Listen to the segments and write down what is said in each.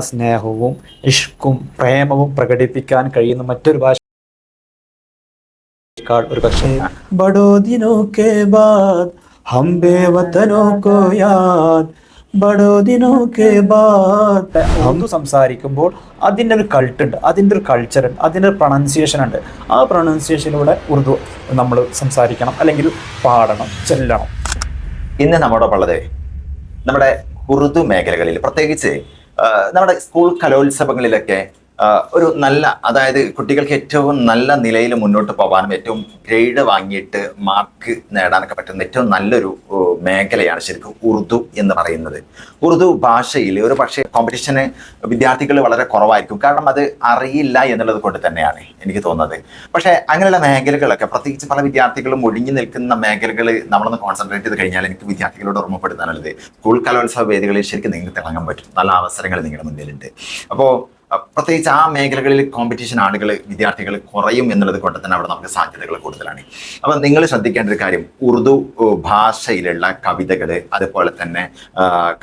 സ്നേഹവും ഇഷ്കും പ്രേമവും പ്രകടിപ്പിക്കാൻ കഴിയുന്ന മറ്റൊരു ഭാഷയേക്കാൾ ഒരു പക്ഷേ ബഡോ ദിനോ കെ ബാദ് ഹം ബേവതനോ കോ യാദ് ബഡോ ദിനോ കെ ബാദ് ഉറുദു സംസാരിക്കുമ്പോൾ അതിൻ്റെ ഒരു കൾട്ടുണ്ട്, അതിൻ്റെ ഒരു കൾച്ചറുണ്ട്, അതിൻ്റെ ഒരു പ്രൊണൗൺസിയേഷൻ ഉണ്ട്. ആ പ്രൊണൗൺസിയേഷനിലൂടെ ഉറുദു നമ്മൾ സംസാരിക്കണം, അല്ലെങ്കിൽ പാടണം, ചെല്ലണം. ഇന്ന് നമ്മോടൊപ്പമുള്ളത് നമ്മുടെ ഉറുദു മേഖലകളിൽ, പ്രത്യേകിച്ച് നമ്മുടെ സ്കൂൾ കലോത്സവങ്ങളിലൊക്കെ ഒരു നല്ല, അതായത് കുട്ടികൾക്ക് ഏറ്റവും നല്ല നിലയിൽ മുന്നോട്ട് പോകാനും ഏറ്റവും ഗ്രേഡ് വാങ്ങിയിട്ട് മാർക്ക് നേടാനൊക്കെ പറ്റുന്ന ഏറ്റവും നല്ലൊരു മേഖലയാണ് ശരിക്കും ഉറുദു എന്ന് പറയുന്നത്. ഉറുദു ഭാഷയിൽ ഒരു പക്ഷേ കോമ്പറ്റീഷന് വിദ്യാർത്ഥികൾ വളരെ കുറവായിരിക്കും, കാരണം അത് അറിയില്ല എന്നുള്ളത് കൊണ്ട് തന്നെയാണ് എനിക്ക് തോന്നുന്നത്. പക്ഷേ അങ്ങനെയുള്ള മേഖലകളൊക്കെ, പ്രത്യേകിച്ച് പല വിദ്യാർത്ഥികളും ഒഴിഞ്ഞു നിൽക്കുന്ന മേഖലകൾ നമ്മളൊന്ന് കോൺസെൻട്രേറ്റ് ചെയ്ത് കഴിഞ്ഞാൽ എനിക്ക് വിദ്യാർത്ഥികളോട് ഓർമ്മപ്പെടുത്താനുള്ളത്, സ്കൂൾ കലോത്സവ വേദികളിൽ ശരിക്കും നിങ്ങൾക്ക് തിളങ്ങാൻ പറ്റും, നല്ല അവസരങ്ങൾ നിങ്ങളുടെ മുന്നിലുണ്ട്. അപ്പോൾ പ്രത്യേകിച്ച് ആ മേഖലകളിൽ കോമ്പറ്റീഷൻ ആളുകൾ, വിദ്യാർത്ഥികൾ കുറയും എന്നുള്ളത് കൊണ്ട് തന്നെ അവിടെ നമുക്ക് സാധ്യതകൾ കൂടുതലാണ്. അപ്പം നിങ്ങൾ ശ്രദ്ധിക്കേണ്ട ഒരു കാര്യം, ഉറുദു ഭാഷയിലുള്ള കവിതകൾ, അതുപോലെ തന്നെ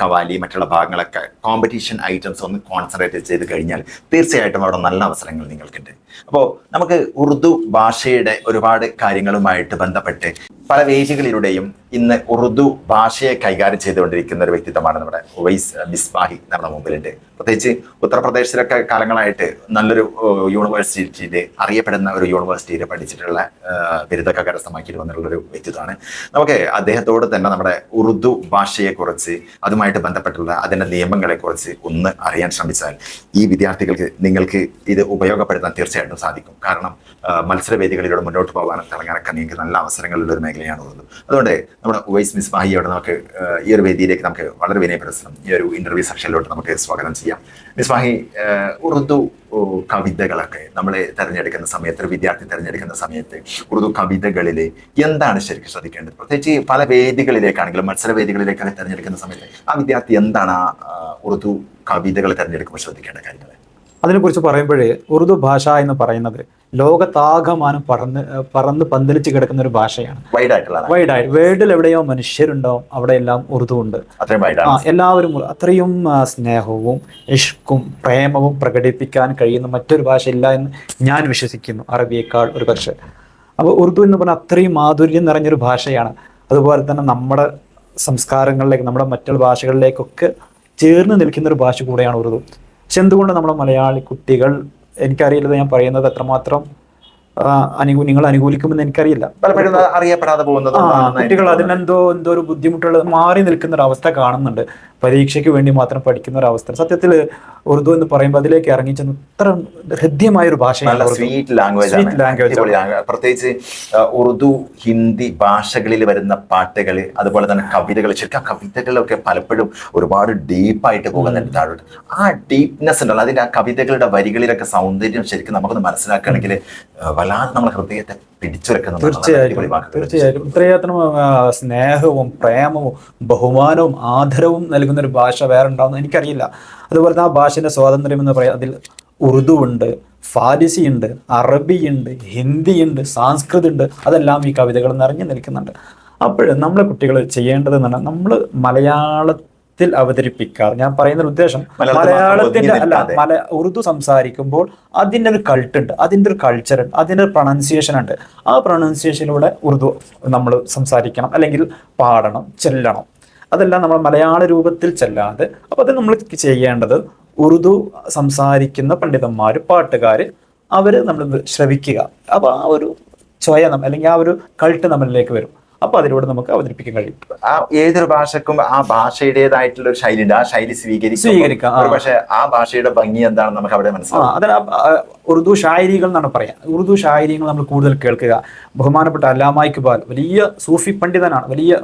കവാലി, മറ്റുള്ള ഭാഗങ്ങളൊക്കെ കോമ്പറ്റീഷൻ ഐറ്റംസ് ഒന്ന് കോൺസെൻട്രേറ്റ് ചെയ്ത് കഴിഞ്ഞാൽ തീർച്ചയായിട്ടും അവിടെ നല്ല അവസരങ്ങൾ നിങ്ങൾക്കുണ്ട്. അപ്പോൾ നമുക്ക് ഉറുദു ഭാഷയുടെ ഒരുപാട് കാര്യങ്ങളുമായിട്ട് ബന്ധപ്പെട്ട് പല വേദികളിലൂടെയും ഇന്ന് ഉറുദു ഭാഷയെ കൈകാര്യം ചെയ്തുകൊണ്ടിരിക്കുന്ന ഒരു വ്യക്തിത്വമാണ് നമ്മുടെ ഉവൈസ് മിസ്ബാഹി നമ്മുടെ മുമ്പിലുണ്ട്. പ്രത്യേകിച്ച് ഉത്തർപ്രദേശിലൊക്കെ കാലങ്ങളായിട്ട് നല്ലൊരു യൂണിവേഴ്സിറ്റിയിൽ, അറിയപ്പെടുന്ന ഒരു യൂണിവേഴ്സിറ്റിയിൽ പഠിച്ചിട്ടുള്ള ബിരുദമൊക്കെ കരസ്ഥമാക്കിയിട്ട് വന്നിട്ടുള്ളൊരു വ്യക്തിത്വമാണ്. നമുക്ക് അദ്ദേഹത്തോട് തന്നെ നമ്മുടെ ഉറുദു ഭാഷയെക്കുറിച്ച്, അതുമായിട്ട് ബന്ധപ്പെട്ടുള്ള അതിൻ്റെ നിയമങ്ങളെക്കുറിച്ച് ഒന്ന് അറിയാൻ ശ്രമിച്ചാൽ ഈ വിദ്യാർത്ഥികൾക്ക്, നിങ്ങൾക്ക് ഇത് ഉപയോഗപ്പെടുത്താൻ തീർച്ചയായിട്ടും സാധിക്കും. കാരണം മത്സരവേദികളിലൂടെ മുന്നോട്ട് പോകാനും തിളങ്ങാനൊക്കെ നിങ്ങൾക്ക് നല്ല അവസരങ്ങളുള്ള ഒരു മേഖലയാണ് ഉറുദു. അതുകൊണ്ട് നമ്മുടെ ഉവൈസ് മിസ്ബാഹിയോട് നമുക്ക് ഈ ഒരു വേദിയിലേക്ക് നമുക്ക് വളരെ വിനയപ്രദം ഈ ഒരു ഇന്റർവ്യൂ സെക്ഷനിലോട്ട് നമുക്ക് സ്വാഗതം ചെയ്യാം. മിസ്ബാഹി, ഉറുദു കവിതകളൊക്കെ നമ്മൾ തിരഞ്ഞെടുക്കുന്ന സമയത്ത്, ഒരു വിദ്യാർത്ഥി തിരഞ്ഞെടുക്കുന്ന സമയത്ത് ഉറുദു കവിതകളിൽ എന്താണ് ശരിക്കും ശ്രദ്ധിക്കേണ്ടത്? പ്രത്യേകിച്ച് പല വേദികളിലേക്കാണെങ്കിലും മത്സരവേദികളിലേക്കാണ് തിരഞ്ഞെടുക്കുന്ന സമയത്ത് ആ വിദ്യാർത്ഥി എന്താണ് ഉറുദു കവിതകൾ തിരഞ്ഞെടുക്കുമ്പോൾ ശ്രദ്ധിക്കേണ്ട കാര്യങ്ങൾ? അതിനെക്കുറിച്ച് പറയുമ്പോഴേ, ഉറുദു ഭാഷ എന്ന് പറയുന്നത് ലോകത്താകമാനം പറന്ന് പന്തലിച്ച് കിടക്കുന്ന ഒരു ഭാഷയാണ്. വൈഡായിട്ട് വേൾഡിൽ എവിടെയോ മനുഷ്യരുണ്ടാവും, അവിടെയെല്ലാം ഉറുദു ഉണ്ട്. എല്ലാവരും അത്രയും സ്നേഹവും ഇഷ്കും പ്രേമവും പ്രകടിപ്പിക്കാൻ കഴിയുന്ന മറ്റൊരു ഭാഷയില്ല എന്ന് ഞാൻ വിശ്വസിക്കുന്നു, അറബിയേക്കാൾ ഒരു പക്ഷേ. അപ്പോൾ ഉറുദു എന്ന് പറഞ്ഞാൽ അത്രയും മാധുര്യം നിറഞ്ഞൊരു ഭാഷയാണ്. അതുപോലെ തന്നെ നമ്മുടെ സംസ്കാരങ്ങളിലേക്ക്, നമ്മുടെ മറ്റുള്ള ഭാഷകളിലേക്കൊക്കെ ചേർന്ന് നിൽക്കുന്ന ഒരു ഭാഷ കൂടെയാണ് ഉറുദു. പക്ഷെ എന്തുകൊണ്ട് നമ്മുടെ മലയാളി കുട്ടികൾ, എനിക്കറിയില്ല ഞാൻ പറയുന്നത് എത്രമാത്രം നിങ്ങൾ അനുകൂലിക്കുമെന്ന് എനിക്കറിയില്ല, പലപ്പോഴും അറിയപ്പെടാതെ പോകുന്നത് കുട്ടികൾ അതിനെന്തോ ഒരു ബുദ്ധിമുട്ടുകൾ മാറി നിൽക്കുന്ന ഒരു അവസ്ഥ കാണുന്നുണ്ട്. പരീക്ഷയ്ക്ക് വേണ്ടി മാത്രം പഠിക്കുന്ന ഒരു അവസ്ഥ. സത്യത്തിൽ ഉറുദു എന്ന് പറയുമ്പോൾ അതിലേക്ക് ഇറങ്ങിച്ചെന്ന് ഇത്ര ഹൃദ്യമായ ഒരു ഭാഷയാണ്, സ്വീറ്റ് ലാംഗ്വേജ്. പ്രത്യേകിച്ച് ഉറുദു, ഹിന്ദി ഭാഷകളിൽ വരുന്ന പാട്ടുകൾ, അതുപോലെ തന്നെ കവിതകൾ, ശരിക്കും ആ കവിതകളൊക്കെ പലപ്പോഴും ഒരുപാട് ഡീപ്പായിട്ട് പോകുന്നുണ്ട് താഴോട്ട്. ആ ഡീപ്നെസ് ഉണ്ടല്ലോ, അതിന്റെ ആ കവിതകളുടെ വരികളിലൊക്കെ സൗന്ദര്യം ശരിക്കും നമുക്കൊന്ന് മനസ്സിലാക്കുകയാണെങ്കിൽ വല്ലാതെ നമ്മുടെ ഹൃദയത്തെ പിടിച്ചുവെക്കുന്ന. തീർച്ചയായും ഇത്രയത്നം സ്നേഹവും പ്രേമവും ബഹുമാനവും ആദരവും നൽകുന്ന ഒരു ഭാഷ വേറെ ഉണ്ടാവുന്ന എനിക്കറിയില്ല. അതുപോലെ തന്നെ ആ ഭാഷയുടെ സ്വാതന്ത്ര്യം എന്ന് പറയാം, അതിൽ ഉറുദു ഉണ്ട്, ഫാരിസി ഉണ്ട്, അറബി ഉണ്ട്, ഹിന്ദി ഉണ്ട്, സംസ്കൃതം ഉണ്ട്, അതെല്ലാം ഈ കവിതകൾ നിറഞ്ഞു നിൽക്കുന്നുണ്ട്. അപ്പോൾ നമ്മളെ കുട്ടികൾ ചെയ്യേണ്ടതെന്ന് പറഞ്ഞാൽ, നമ്മൾ മലയാളത്തിൽ അവതരിപ്പിക്കാറ്, ഞാൻ പറയുന്ന ഉദ്ദേശം മലയാളത്തിന്റെ അല്ല, ഉറുദു സംസാരിക്കുമ്പോൾ അതിൻ്റെ ഒരു കൾട്ടുണ്ട്, അതിൻ്റെ ഒരു കൾച്ചറുണ്ട്, അതിൻ്റെ ഒരു പ്രൊണൗൺസിയേഷൻ ഉണ്ട്. ആ പ്രൊണൗൺസിയേഷനിലൂടെ ഉറുദു നമ്മൾ സംസാരിക്കണം, അല്ലെങ്കിൽ പാടണം, ചെല്ലണം. അതെല്ലാം നമ്മൾ മലയാള രൂപത്തിൽ ചെല്ലാതെ. അപ്പോൾ അത് നമ്മൾ ചെയ്യേണ്ടത്, ഉറുദു സംസാരിക്കുന്ന പണ്ഡിതന്മാർ, പാട്ടുകാർ, അവർ നമ്മൾ ശ്രവിക്കുക. അപ്പോൾ ആ ഒരു സ്വയം അല്ലെങ്കിൽ ആ ഒരു കൾട്ട് നമ്മളിലേക്ക് വരും. അപ്പൊ അതിലൂടെ നമുക്ക് അവതരിപ്പിക്കാൻ കഴിയും. ആ ഏതൊരു ഭാഷക്കും ആ ഭാഷയുടേതായിട്ടുള്ള ഒരു ശൈലി ഉണ്ട്, ആ ശൈലി സ്വീകരിക്കാം. പക്ഷെ ആ ഭാഷയുടെ ഭംഗി എന്താണെന്ന് നമുക്ക് അവിടെ മനസ്സിലാവും. അതിന് ഉറുദു ഷായരികൾ എന്നാണ് പറയാം. ഉറുദു ഷായരികൾ നമ്മൾ കൂടുതൽ കേൾക്കുക. ബഹുമാനപ്പെട്ട അല്ലാമ ഇഖ്ബാൽ വലിയ സൂഫി പണ്ഡിതനാണ്, വലിയ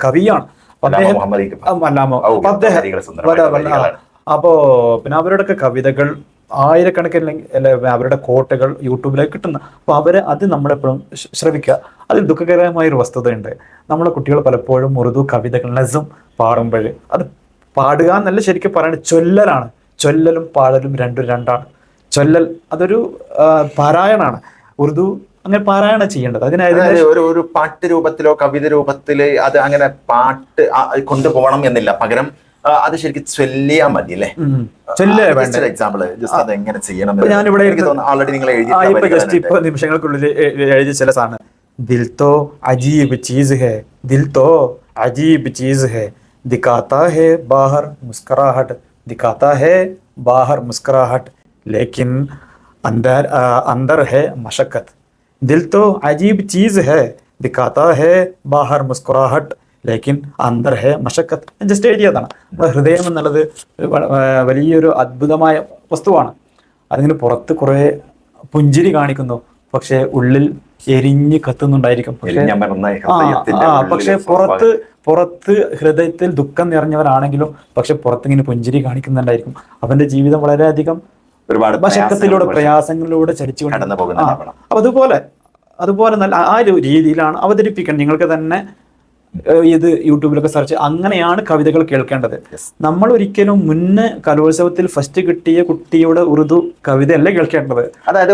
കവിയാണ്. അപ്പോ പിന്നെ അവരുടെയൊക്കെ കവിതകൾ ആയിരക്കണക്കിന് അവരുടെ കോട്ടകൾ യൂട്യൂബിലേക്ക് കിട്ടുന്ന. അപ്പോൾ അത് നമ്മളെപ്പോഴും ശ്രവിക്കുക. അതിൽ ദുഃഖകരമായൊരു വസ്തുതയുണ്ട്. നമ്മളെ കുട്ടികൾ പലപ്പോഴും ഉറുദു കവിതകൾ നസും പാടുമ്പോൾ, അത് പാടുക എന്നല്ല ശരിക്കും പറയുന്നത്, ചൊല്ലലാണ്. ചൊല്ലലും പാടലും രണ്ടാണ്. ചൊല്ലൽ അതൊരു പാരായണാണ്. ഉറുദു അങ്ങനെ പാരായണം ചെയ്യേണ്ടത്. അതിനായത് ഒരു പാട്ട് രൂപത്തിലോ കവിത രൂപത്തില് അത് അങ്ങനെ പാട്ട് കൊണ്ടുപോകണം എന്നില്ല. പകരം അത് ശരിക്കും ചൊല്ലിയാൽ മതി അല്ലേ? ചൊല്ലേ വേണ്ട. എക്സാമ്പിൾ ജസ്റ്റ് അത് എങ്ങനെ ചെയ്യണം ഇപ്പൊ ഞാനിവിടെ ആൾറെഡി നിങ്ങൾ ഇപ്പൊ ജസ്റ്റ് ഇപ്പൊ നിമിഷങ്ങൾക്കുള്ളിൽ എഴുതിയ ചില സാധനം, ദിൽ തോ അജീബ് ചീസ് ഹെ, ദിൽ തോ അജീബ് ചീസ് ഹെ, ദിഖാത്താ ഹെ ബാഹർ മുസ്കുറാഹട്ട്, ദിഖാത്താ ഹെ ബാഹർ മുസ്കുറാഹട്ട്, ലേക്കിൻ अंदर अंदर है मशक्कत, दिल तो अजीब चीज है, दिखाता है बाहर मुस्कुराहट, ലേക്കിൻ അന്തർ ഹെ മഷക്കത്ത്. ജസ്റ്റ് എഴുതിയതാണ്. നമ്മുടെ ഹൃദയം എന്നുള്ളത് വലിയൊരു അദ്ഭുതമായ വസ്തുവാണ്. അതിങ്ങനെ പുറത്ത് കുറേ പുഞ്ചിരി കാണിക്കുന്നു, പക്ഷെ ഉള്ളിൽ എരിഞ്ഞ് കത്തുന്നുണ്ടായിരിക്കും. പക്ഷെ പുറത്ത് ഹൃദയത്തിൽ ദുഃഖം നിറഞ്ഞവരാണെങ്കിലും പക്ഷെ പുറത്തിങ്ങനെ പുഞ്ചിരി കാണിക്കുന്നുണ്ടായിരിക്കും. അവന്റെ ജീവിതം വളരെയധികം ഒരുപാട് മശക്കത്തിലൂടെ പ്രയാസങ്ങളിലൂടെ ചരിച്ചുകൊണ്ട് അപ്പൊ അതുപോലെ നല്ല ആ ഒരു രീതിയിലാണ് അവതരിപ്പിക്കണം. നിങ്ങൾക്ക് തന്നെ ഇത് യൂട്യൂബിലൊക്കെ സെർച്ച്, അങ്ങനെയാണ് കവിതകൾ കേൾക്കേണ്ടത്. നമ്മൾ ഒരിക്കലും മുന്നേ കലോത്സവത്തിൽ ഫസ്റ്റ് കിട്ടിയ കുട്ടിയുടെ ഉറുദു കവിതയല്ല കേൾക്കേണ്ടത്. അതായത്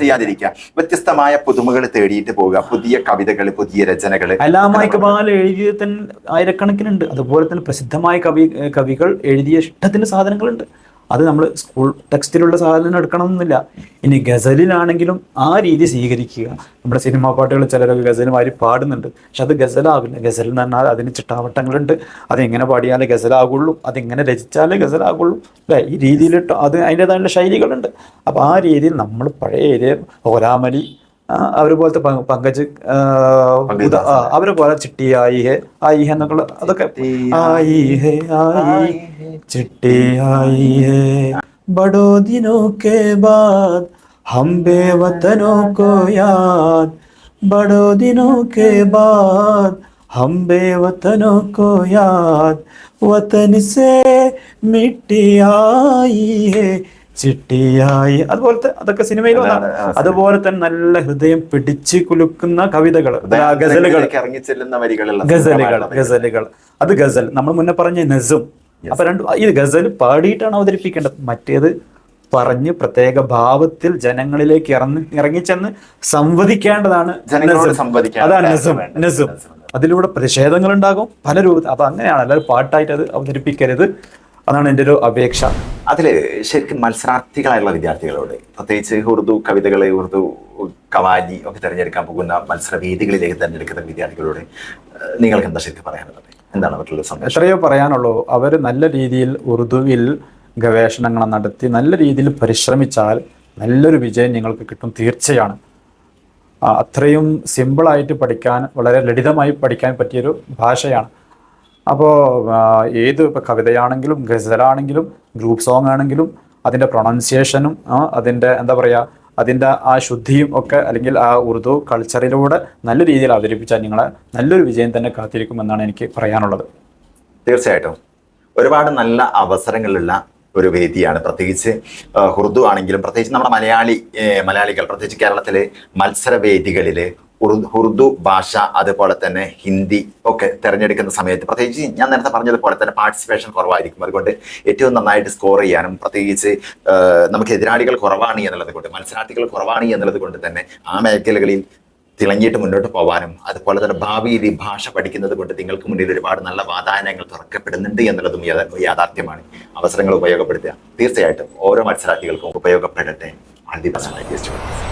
ചെയ്യാതിരിക്കുക, വ്യത്യസ്തമായ പുതുമകൾ തേടിയിട്ട് പോവുക, പുതിയ കവിതകൾ, പുതിയ രചനകൾ. അല്ലാമ ഇഖ്ബാൽ എഴുതിയ തന്നെ ആയിരക്കണക്കിനുണ്ട്. അതുപോലെ തന്നെ പ്രസിദ്ധമായ കവികൾ എഴുതിയ ഇഷ്ടത്തിന് സാധനങ്ങളുണ്ട്. അത് നമ്മൾ സ്കൂൾ ടെക്സ്റ്റിലുള്ള സാധനം എടുക്കണമെന്നില്ല. ഇനി ഗസലിലാണെങ്കിലും ആ രീതി സ്വീകരിക്കുക. നമ്മുടെ സിനിമാ പാട്ടുകൾ ചിലരൊക്കെ ഗസലുമാരി പാടുന്നുണ്ട്, പക്ഷെ അത് ഗസലാവില്ല. ഗസൽ എന്ന് പറഞ്ഞാൽ അതിന് ചിട്ടാവട്ടങ്ങളുണ്ട്. അതെങ്ങനെ പാടിയാലേ ഗസലാകുള്ളൂ, അതെങ്ങനെ രചിച്ചാലേ ഗസലാകുള്ളൂ അല്ലേ? ഈ രീതിയിലിട്ട് അത് അതിൻ്റെതായുള്ള ശൈലികളുണ്ട്. അപ്പോൾ ആ രീതിയിൽ നമ്മൾ പഴയ ഓരാമലി അവരെ പോലത്തെ പങ്കജ് അവരെ പോലെ ചിട്ടി ആയി ഹെ എന്നൊക്കെ അതൊക്കെ ആയി ഹെ ആയി ചിട്ടി ആയി ഹെ ബഡോ ദിനോ കെ ബാദ് ഹം ബേവതനോ കോ യാദ് ബഡോ ദിനോ കെ ബാദ് ഹം ബേവതനോ കോ യാദ് വതൻ സേ മിട്ടി ആയി ഹെ ചിട്ടിയായി. അതുപോലത്തെ അതൊക്കെ സിനിമയിൽ വന്നാണ്. അതുപോലെ തന്നെ നല്ല ഹൃദയം പിടിച്ചു കുലുക്കുന്ന കവിതകൾ, ഗസലുകൾ, അത് ഗസൽ. നമ്മൾ മുന്നേ പറഞ്ഞ നസും. അപ്പൊ ഇത് ഗസൽ പാടിയിട്ടാണ് അവതരിപ്പിക്കേണ്ടത്. മറ്റേത് പറഞ്ഞ് പ്രത്യേക ഭാവത്തിൽ ജനങ്ങളിലേക്ക് ഇറങ്ങിച്ചെന്ന് സംവദിക്കേണ്ടതാണ്. അതാണ് നസും. അതിലൂടെ പ്രതിഷേധങ്ങൾ ഉണ്ടാകും പല രൂപത്തിൽ. അപ്പൊ അങ്ങനെയാണ്, അല്ലാതെ പാട്ടായിട്ട് അത് അവതരിപ്പിക്കരുത്. അതാണ് എൻ്റെ ഒരു അപേക്ഷ. അതിൽ ശരിക്കും മത്സരാർത്ഥികളായുള്ള വിദ്യാർത്ഥികളോട്, പ്രത്യേകിച്ച് ഉറുദു കവിതകൾ, ഉറുദു കവാലി ഒക്കെ തിരഞ്ഞെടുക്കാൻ പോകുന്ന മത്സരവേദികളിലേക്ക് തിരഞ്ഞെടുക്കുന്ന വിദ്യാർത്ഥികളോട് നിങ്ങൾക്ക് എന്താ ശരിക്കും പറയാനുള്ളത്? എന്താണ് അവരുടെ സന്ദേശം? എത്രയോ പറയാനുള്ളൂ. അവർ നല്ല രീതിയിൽ ഉറുദുവിൽ ഗവേഷണങ്ങൾ നടത്തി നല്ല രീതിയിൽ പരിശ്രമിച്ചാൽ നല്ലൊരു വിജയം നിങ്ങൾക്ക് കിട്ടും, തീർച്ചയാണ്. അത്രയും സിമ്പിളായിട്ട് പഠിക്കാൻ, വളരെ ലളിതമായി പഠിക്കാൻ പറ്റിയൊരു ഭാഷയാണ്. അപ്പോൾ ഏത് ഇപ്പോൾ കവിതയാണെങ്കിലും ഗസലാണെങ്കിലും ഗ്രൂപ്പ് സോങ് ആണെങ്കിലും അതിൻ്റെ പ്രൊണൗൺസിയേഷനും അതിൻ്റെ എന്താ പറയുക, അതിൻ്റെ ആ ശുദ്ധിയും ഒക്കെ, അല്ലെങ്കിൽ ആ ഉറുദു കൾച്ചറിലൂടെ നല്ല രീതിയിൽ അവതരിപ്പിച്ചാൽ നിങ്ങളെ നല്ലൊരു വിജയം തന്നെ കാത്തിരിക്കുമെന്നാണ് എനിക്ക് പറയാനുള്ളത്. തീർച്ചയായിട്ടും ഒരുപാട് നല്ല അവസരങ്ങളുള്ള ഒരു വേദിയാണ്. പ്രത്യേകിച്ച് ഉറുദു ആണെങ്കിലും, പ്രത്യേകിച്ച് നമ്മുടെ മലയാളികൾ പ്രത്യേകിച്ച് കേരളത്തിലെ മത്സരവേദികളിൽ ഉറുദു ഭാഷ, അതുപോലെ തന്നെ ഹിന്ദി ഒക്കെ തിരഞ്ഞെടുക്കുന്ന സമയത്ത്, പ്രത്യേകിച്ച് ഞാൻ നേരത്തെ പറഞ്ഞതുപോലെ തന്നെ പാർട്ടിസിപ്പേഷൻ കുറവായിരിക്കും. അതുകൊണ്ട് ഏറ്റവും നന്നായിട്ട് സ്കോർ ചെയ്യാനും, പ്രത്യേകിച്ച് നമുക്ക് എതിരാളികൾ കുറവാണ് എന്നുള്ളത് കൊണ്ട്, മത്സരാർത്ഥികൾ കുറവാണ് എന്നുള്ളത് കൊണ്ട് തന്നെ ആ മേഖലകളിൽ തിളങ്ങിയിട്ട് മുന്നോട്ട് പോകാനും, അതുപോലെ തന്നെ ഭാവിയിൽ ഈ ഭാഷ പഠിക്കുന്നത് കൊണ്ട് നിങ്ങൾക്ക് മുന്നിൽ ഒരുപാട് നല്ല വാതായനങ്ങൾ തുറക്കപ്പെടുന്നുണ്ട് എന്നുള്ളതും യാഥാർത്ഥ്യമാണ്. അവസരങ്ങൾ ഉപയോഗപ്പെടുത്തുക. തീർച്ചയായിട്ടും ഓരോ മത്സരാർത്ഥികൾക്കും ഉപയോഗപ്പെടട്ടെ. All the best.